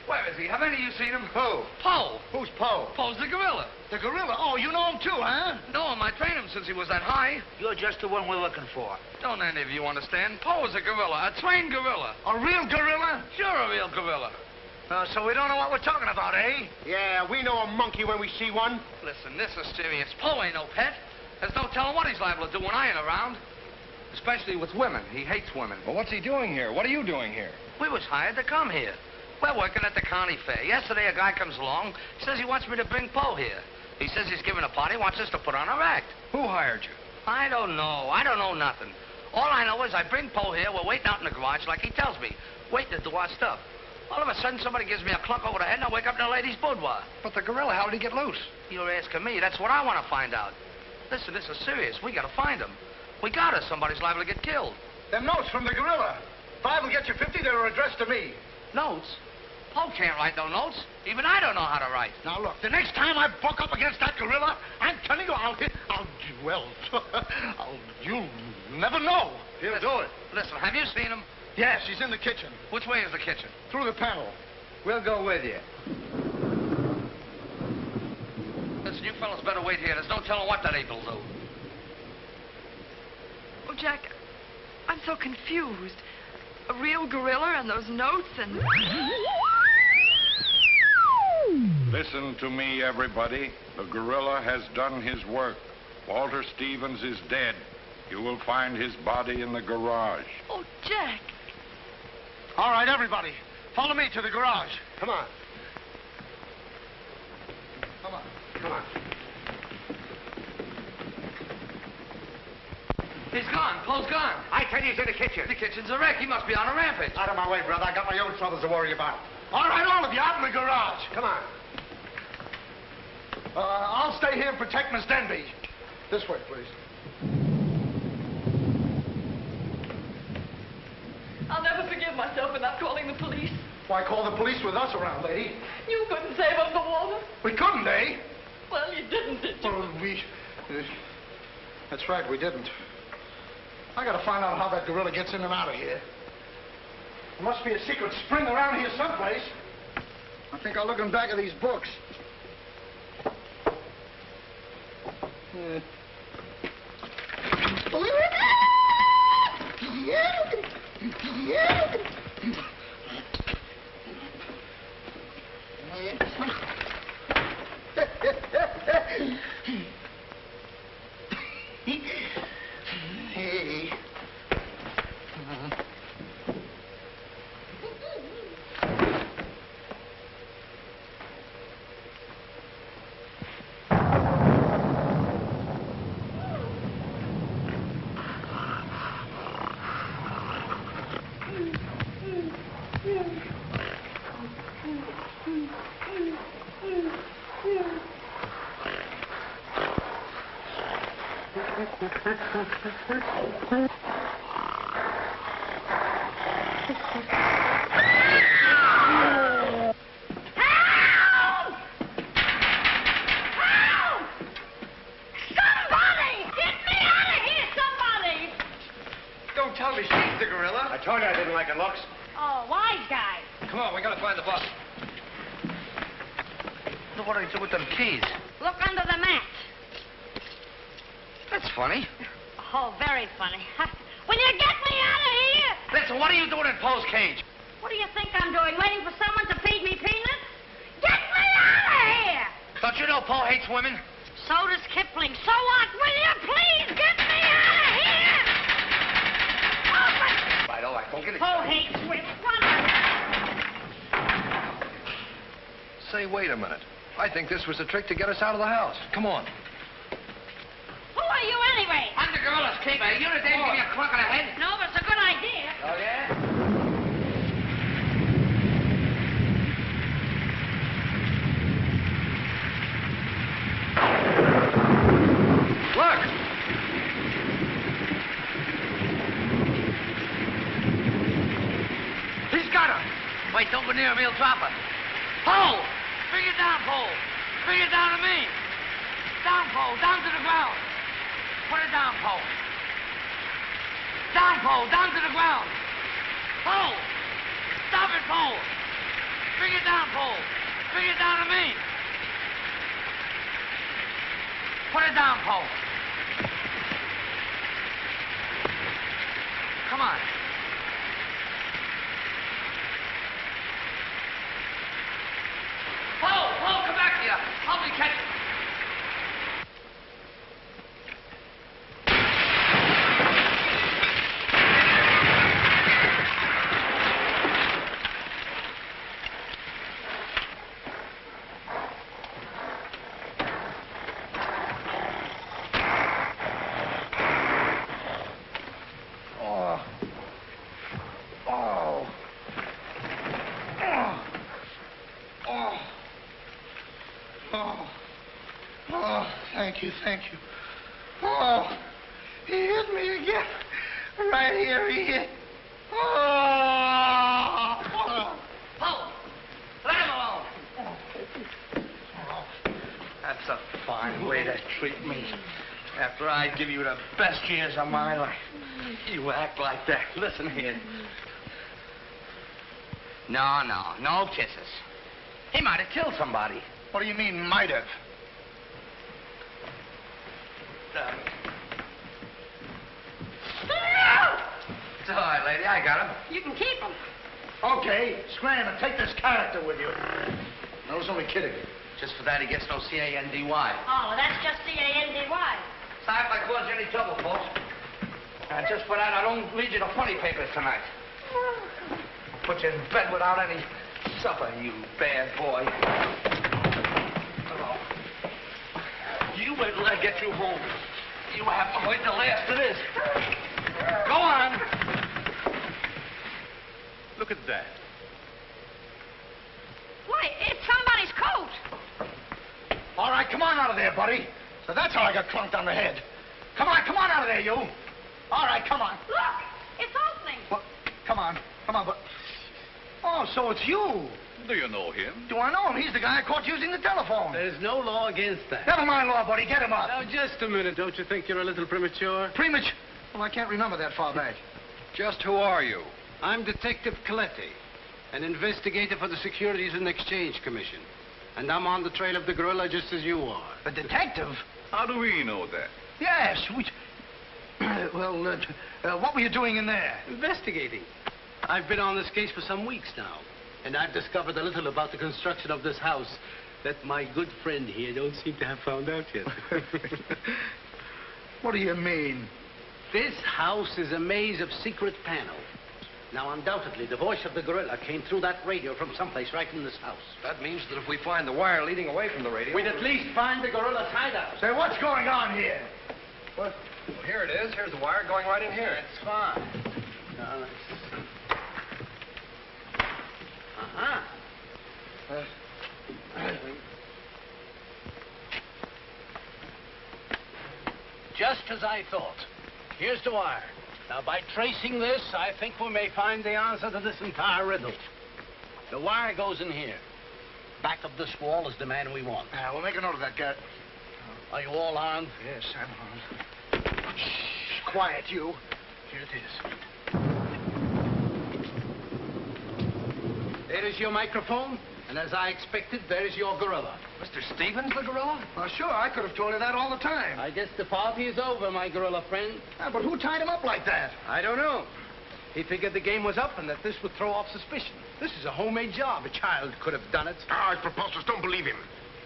Where is he? Have any of you seen him? Who? Poe. Who's Poe? Poe's the gorilla. The gorilla? Oh, you know him too, huh? No, I trained him since he was that high. You're just the one we're looking for. Don't any of you understand? Poe is a gorilla, a trained gorilla. A real gorilla? Sure, a real gorilla. So we don't know what we're talking about, eh? Yeah, we know a monkey when we see one. Listen, this is serious. Poe ain't no pet. There's no telling what he's liable to do when I ain't around. Especially with women. He hates women. Well, what's he doing here? What are you doing here? We was hired to come here. We're working at the county fair. Yesterday, a guy comes along, says he wants me to bring Poe here. He says he's giving a party, wants us to put on our act. Who hired you? I don't know. I don't know nothing. All I know is I bring Poe here. We're waiting out in the garage like he tells me, waiting to do our stuff. All of a sudden, somebody gives me a clunk over the head, and I wake up in a lady's boudoir. But the gorilla, how did he get loose? You're asking me. That's what I want to find out. Listen, this is serious. We got to find him. We got to. Somebody's liable to get killed. Them notes from the gorilla. If I will get you 50, they were addressed to me. Notes? Paul can't write no notes. Even I don't know how to write. Now, look, the next time I buck up against that gorilla, I'm telling you, you'll never know. He'll do it. Listen, have you seen him? Yes, he's in the kitchen. Which way is the kitchen? Through the panel. We'll go with you. Listen, you fellas better wait here. There's no telling what that ape will do. Oh, Jack, I'm so confused. A real gorilla and those notes and... Listen to me, everybody. The gorilla has done his work. Walter Stevens is dead. You will find his body in the garage. Oh, Jack. All right, everybody. Follow me to the garage. Come on. Come on. Come on. He's gone. Paul's gone. I tell you, he's in the kitchen. The kitchen's a wreck. He must be on a rampage. Out of my way, brother. I got my own troubles to worry about. All right, all of you, out in the garage. Come on. I'll stay here and protect Miss Denby. This way, please. I'll never forgive myself for not calling the police. Why call the police with us around, lady? You couldn't save up the water. We couldn't, eh? Well, you didn't, did you? Well, that's right, we didn't. I gotta find out how that gorilla gets in and out of here. There must be a secret spring around here someplace. I think I'll look in back of these books. Hey. Don't tell me she's the gorilla. I told you I didn't like her looks. Oh, wise guy. Come on, we gotta find the bus. Look what I do with them keys. Look under the mat. That's funny. Oh, very funny. Will you get me out of here? Listen, what are you doing in Poe's cage? What do you think I'm doing? Waiting for someone to feed me peanuts? Get me out of here! Don't you know Poe hates women? So does Kipling. So what? Will you please get me out of here? All right, go get it. Poe hates women. Say, wait a minute. I think this was a trick to get us out of the house. Come on. Who are you anyway? I'm the gorilla's keeper. You the day to give me a clock on the head? No, but it's a good idea. Oh, yeah? Look! He's got her. Wait, don't go near him. He'll drop her. Poe! Bring it down, Poe. Bring it down to me. Down, Poe. Down to the ground. Put it down, Poe. Down, Poe. Down to the ground. Poe! Stop it, Poe. Bring it down, Poe. Bring it down to me. Put it down, Poe. Come on. Poe, come back here. Help me catch him. Oh. Oh, thank you, thank you. Oh, he hit me again. Right here, he hit. Oh. Paul, let him alone. Oh, that's a fine way to treat me. After I give you the best years of my life, you act like that. Listen here. No kisses. He might have killed somebody. What do you mean, might have? It's all right, lady. I got him. You can keep him. Okay, scram and take this character with you. I was only kidding. Just for that, he gets no C-A-N-D-Y. Oh, well, that's just C-A-N-D-Y. Sorry if I caused you any trouble, folks. Just for that, I don't read you the funny papers tonight. Put you in bed without any supper, you bad boy. Oh. You wait till I get you home. You have to wait the last of this. Go on. Look at that. Why, it's somebody's coat. All right, come on out of there, buddy. So that's how I got clunked on the head. Come on out of there, you. All right, come on. Look, it's opening. Well, come on, but... Oh, so it's you. Do you know him? Do I know him? He's the guy I caught using the telephone. There's no law against that. Never mind law, buddy. Get him up. Now, just a minute. Don't you think you're a little premature? Premature? Well, I can't remember that far back. Just who are you? I'm Detective Coletti, an investigator for the Securities and Exchange Commission. And I'm on the trail of the gorilla just as you are. A detective? How do we know that? Yes, we... what were you doing in there? Investigating. I've been on this case for some weeks now, and I've discovered a little about the construction of this house that my good friend here don't seem to have found out yet. What do you mean? This house is a maze of secret panels. Now, undoubtedly, the voice of the gorilla came through that radio from someplace right in this house. That means that if we find the wire leading away from the radio... we'd at least find the gorilla's hideout. Say, what's going on here? What? Well, here it is. Here's the wire going right in here. It's fine. Just as I thought. Here's the wire. Now, by tracing this, I think we may find the answer to this entire riddle. The wire goes in here. Back of this wall is the man we want. We'll make a note of that, Gert. Are you all armed? Yes, I'm armed. Shh, quiet, you. Here it is. There is your microphone, and as I expected, there is your gorilla. Mr. Stevens, the gorilla? Well, sure, I could have told you that all the time. I guess the party is over, my gorilla friend. But who tied him up like that? I don't know. He figured the game was up and that this would throw off suspicion. This is a homemade job. A child could have done it. It's preposterous. Don't believe him.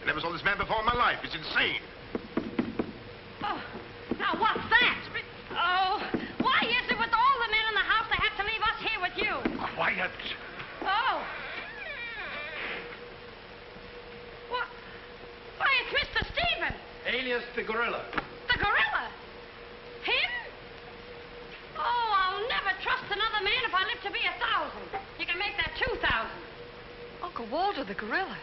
I never saw this man before in my life. It's insane. Oh, now what's that? Oh, why is it with all the men in the house they have to leave us here with you? Quiet. Oh. What? Why, it's Mr. Stevens. Alias the gorilla. The gorilla? Him? Oh, I'll never trust another man if I live to be 1,000. You can make that 2,000. Uncle Walter, the gorilla.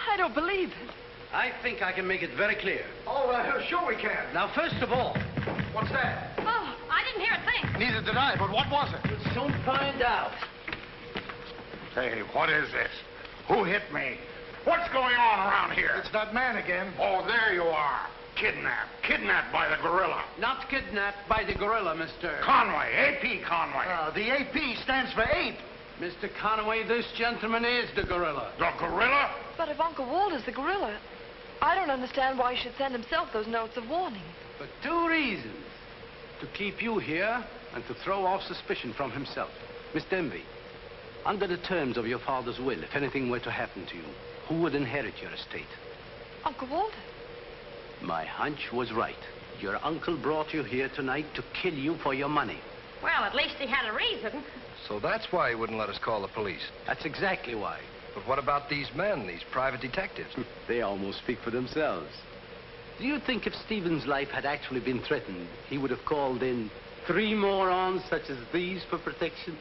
I don't believe it. I think I can make it very clear. Oh, sure we can. Now, first of all... What's that? Oh, I didn't hear a thing. Neither did I, but what was it? We'll soon find out. Say, what is this? Who hit me? What's going on around here? It's that man again. Oh, there you are. Kidnapped. Kidnapped by the gorilla. Not kidnapped by the gorilla, Mr. Conway. A.P. Conway. The A.P. stands for ape. Mr. Conway, this gentleman is the gorilla. The gorilla? But if Uncle Walter's the gorilla, I don't understand why he should send himself those notes of warning. For 2 reasons. To keep you here and to throw off suspicion from himself. Miss Denby, under the terms of your father's will, if anything were to happen to you, who would inherit your estate? Uncle Walter. My hunch was right. Your uncle brought you here tonight to kill you for your money. Well, at least he had a reason. So that's why he wouldn't let us call the police. That's exactly why. But what about these men, these private detectives? They almost speak for themselves. Do you think if Stephen's life had actually been threatened, he would have called in 3 morons such as these for protection?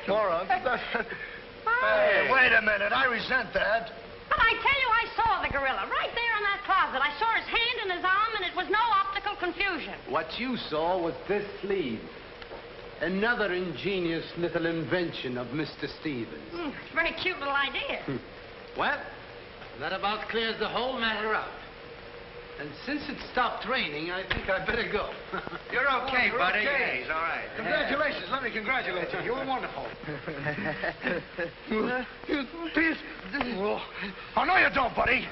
Morons? Hey, wait a minute. I resent that. But I tell you, I saw the gorilla right there in that closet. I saw his hand and his arm, and it was no optical confusion. What you saw was this sleeve. Another ingenious little invention of Mr. Stevens. It's a very cute little idea. Well, that about clears the whole matter up. And since it stopped raining, I think I'd better go. You're okay, You're buddy. okay. Yeah, he's all right. Congratulations. Let me congratulate you. You were wonderful. Oh, no, you don't, buddy.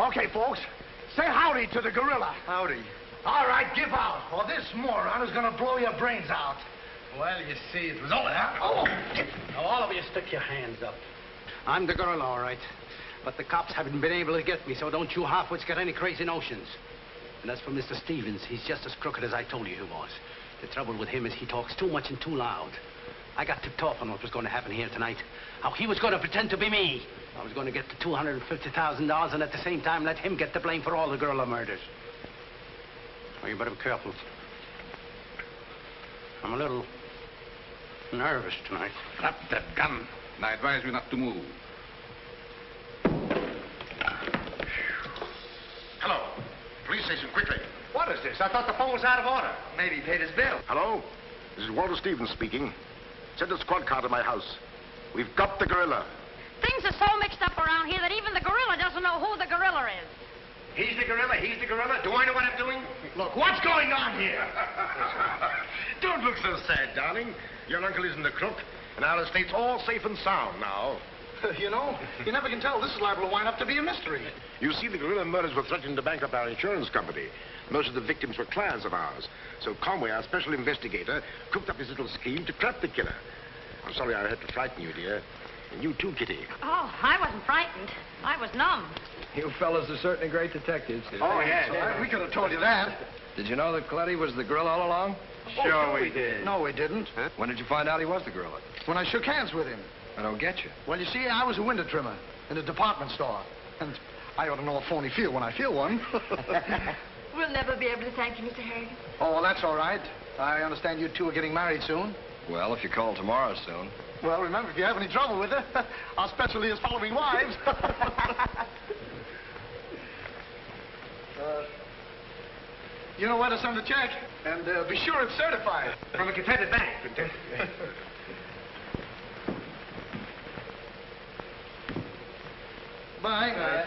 Okay, folks. Say howdy to the gorilla. Howdy. All right, give out, or this moron is going to blow your brains out. Well, you see, it was only that. Oh! Now, all of you stick your hands up. I'm the gorilla, all right. But the cops haven't been able to get me, so don't you half-wits get any crazy notions. And as for Mr. Stevens, he's just as crooked as I told you he was. The trouble with him is he talks too much and too loud. I got tipped off on what was going to happen here tonight. How he was going to pretend to be me. I was going to get the $250,000 and at the same time let him get the blame for all the gorilla murders. Well, you better be careful. I'm a little nervous tonight. Drop that gun, and I advise you not to move. Hello. Police station, quickly. What is this? I thought the phone was out of order. Maybe he paid his bill. Hello? This is Walter Stevens speaking. Send a squad car to my house. We've got the gorilla. Things are so mixed up around here that even the gorilla doesn't know who the gorilla is. He's the gorilla. He's the gorilla. Do I know what I'm doing? Look, what's going on here? Don't look so sad, darling. Your uncle isn't a crook, and our estate's all safe and sound now. You know, you never can tell. This is liable to wind up to be a mystery. You see, the gorilla murders were threatening to bankrupt our insurance company. Most of the victims were clients of ours. So Conway, our special investigator, cooked up his little scheme to trap the killer. I'm sorry I had to frighten you, dear. And you too, Kitty. Oh, I wasn't frightened. I was numb. You fellas are certainly great detectives. Oh, yeah. We could have told you that. Did you know that Coletti was the gorilla all along? Sure we did. No, we didn't. Huh? When did you find out he was the gorilla? When I shook hands with him. I don't get you. Well, you see, I was a window trimmer in a department store. And I ought to know a phony feel when I feel one. We'll never be able to thank you, Mr. Harrigan. Oh, well, that's all right. I understand you two are getting married soon. Well, if you call tomorrow soon. Well, remember, if you have any trouble with her, our specialty is following wives. You know where to send the check, and be sure it's certified. From a Confederate bank. Bye.